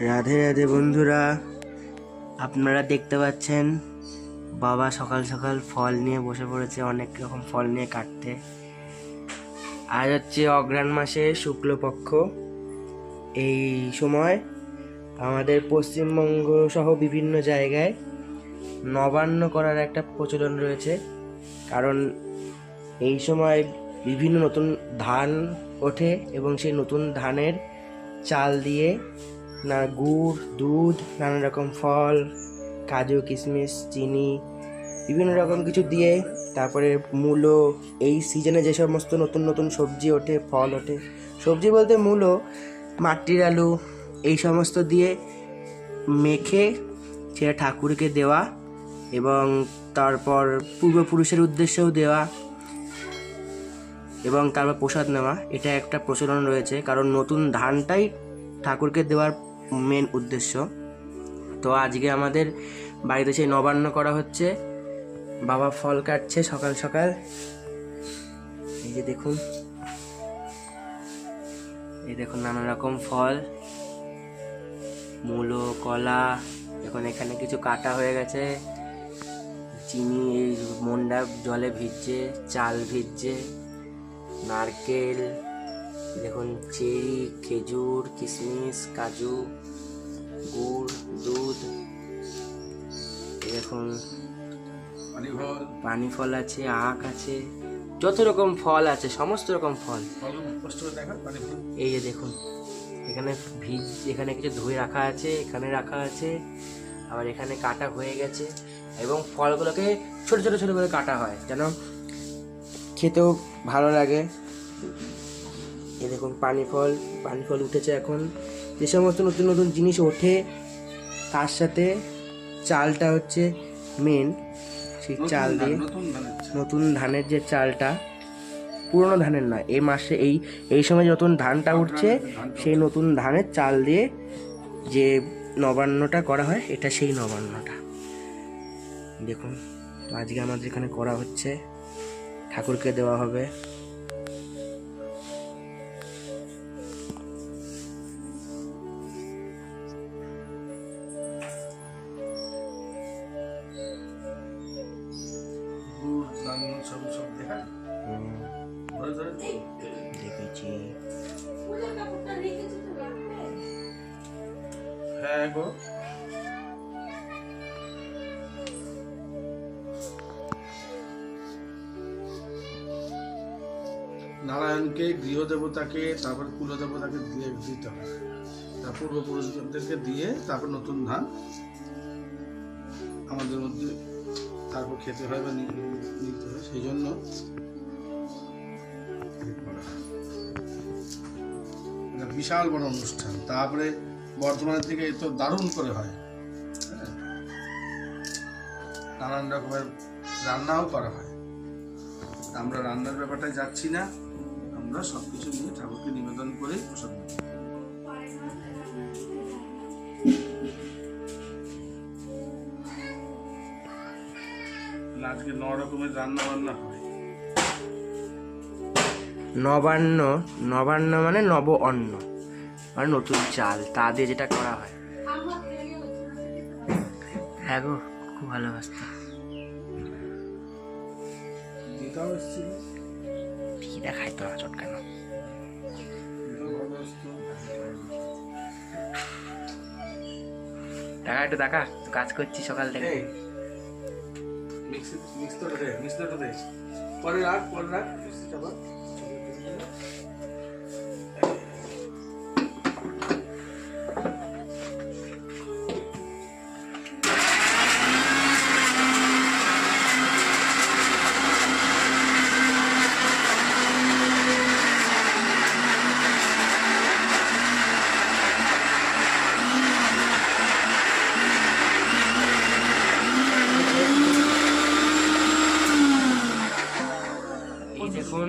রাধে রাধে বন্ধুরা, আপনারা দেখতে পাচ্ছেন বাবা সকাল সকাল ফল নিয়ে বসে পড়েছে, অনেক রকম ফল নিয়ে কাটতে। আজ হচ্ছে অঘ্রাণ মাসে শুক্লপক্ষ। এই সময় আমাদের পশ্চিমবঙ্গ সহ বিভিন্ন জায়গায় নবান্ন করার একটা প্রচলন রয়েছে, কারণ এই সময় বিভিন্ন নতুন ধান ওঠে এবং সেই নতুন ধানের চাল দিয়ে না গুড়, দুধ, নানা রকম ফল, কাজু, কিশমিশ, চিনি, বিভিন্ন রকম কিছু দিয়ে, তারপরে মূলো, এই সিজনে যে সমস্ত নতুন নতুন সবজি ওঠে, ফল ওঠে, সবজি বলতে মূলো, মাটির আলু, এই সমস্ত দিয়ে মেখে সেটা ঠাকুরকে দেওয়া এবং তারপর পূর্বপুরুষের উদ্দেশ্যেও দেওয়া এবং তারপর প্রসাদ নেওয়া, এটা একটা প্রচলন রয়েছে। কারণ নতুন ধানটাই ঠাকুরকে দেওয়ার মেন উদ্দেশ্য। তো আজকে আমাদের বাড়িতে সেই নবান্ন করা হচ্ছে। বাবা ফল কাটছে সকাল সকাল, এই যে দেখুন, এই দেখুন নানা রকম ফল, মূলো, কলা, এখন এখানে কিছু কাটা হয়ে গেছে, চিনি এই মন্ডা জলে ভিজছে, চাল ভিজছে, নারকেল, দেখুন চেরি, খেজুর, কিশমিশ, কাজু, গুড়, দুধ, দেখুন পানি ফল আছে, আখ আছে, যত রকম ফল আছে, সমস্ত রকম ফল। এই যে দেখুন, এখানে এখানে কিছু ধুয়ে রাখা আছে, এখানে রাখা আছে, আবার এখানে কাটা হয়ে গেছে এবং ফলগুলোকে ছোট ছোট ছোট করে কাটা হয় যেন খেতেও ভালো লাগে। এই দেখুন পানি ফল উঠেছে। এখন যে সমস্ত নতুন নতুন জিনিস ওঠে তার সাথে চালটা হচ্ছে মেন, সেই চাল দিয়ে, নতুন ধানের যে চালটা, পুরনো ধানের নয়, এই মাসে এই সময় নতুন ধানটা উঠছে, সেই নতুন ধানের চাল দিয়ে যে নবান্নটা করা হয়, এটা সেই নবান্নটা। দেখুন, তো আজকে আমাদের এখানে করা হচ্ছে, ঠাকুরকে দেওয়া হবে। দেখেছি, হ্যাঁ গো, নারায়ণকে, গৃহদেবতাকে, তারপর কুলদেবতাকে দিয়ে দিতে হয়, তার পূর্বপুরুষদেরকে দিয়ে তারপর নতুন ধান আমাদের মধ্যে তারপর খেতে হয় বা নিতে হয়, সেই জন্য বিশাল বড় অনুষ্ঠান। তারপরে বর্ধমানের থেকে তো দারুণ করে হয়, নানান রকমের রান্নাও করা হয়। আমরা রান্নার ব্যাপারটায় যাচ্ছি না, আমরা সবকিছু নিয়ে ঠাকুরকে নিবেদন করে প্রসাদ নেব। আজকে 9 রকমের রান্না বান্না হয়। নবান্ন মানে নব অন্ন, মানে নতুন চাল, তা দিয়ে যেটা করা হয়। হ্যাঁ গো, খুব ভালোবাসতাম। দেখাই তো আচট কেন? দেখা, একটু দেখা, কাজ করছি সকাল থেকে। পরে রাখ। দেখুন,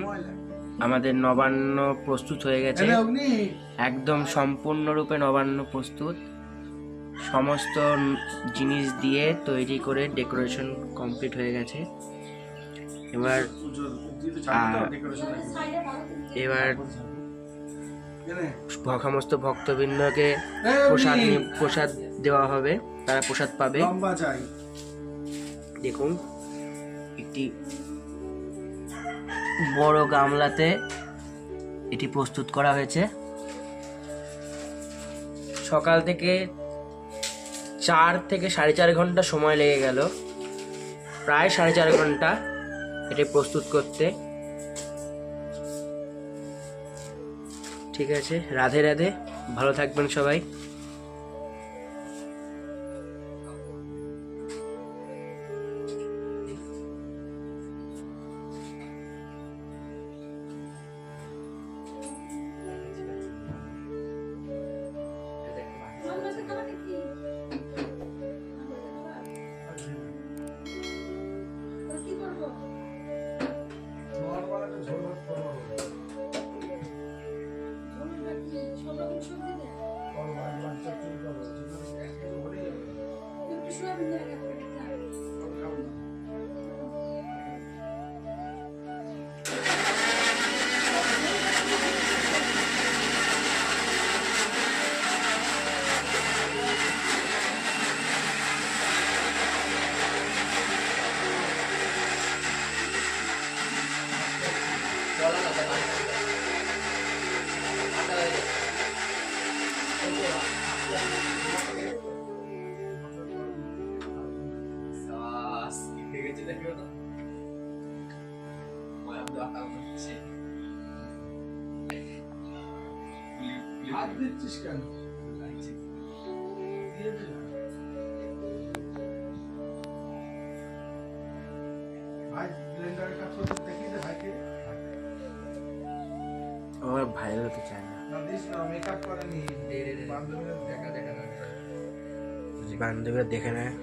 আমাদের নবান্ন প্রস্তুত হয়ে গেছে, একদম সম্পূর্ণরূপে নবান্ন প্রস্তুত। সমস্ত জিনিস দিয়ে তৈরি করে ডেকোরেশন কমপ্লিট হয়ে গেছে। এবার কেনে সমস্ত ভক্তবৃন্দকে প্রসাদ দেওয়া হবে, তারা প্রসাদ পাবে। লম্বা চাই। দেখুন একটি বড় গামলাতে এটি প্রস্তুত করা হয়েছে। সকাল থেকে 4 থেকে 4.5 ঘন্টা সময় লেগে গেল, প্রায় 4.5 ঘন্টা এটি প্রস্তুত করতে। ঠিক আছে, রাধে রাধে, ভালো থাকবেন সবাই। হাত দিচ্ছিস কেন? ভাই ব্লেন্ডারের কাজ করতে দেখি যে ভাইকে আমার ভাইরাল হতে চায় না। না দিস না, মেকআপ করেনি, বান্ধবীরা দেখা বান্ধবীরা দেখে নেয়।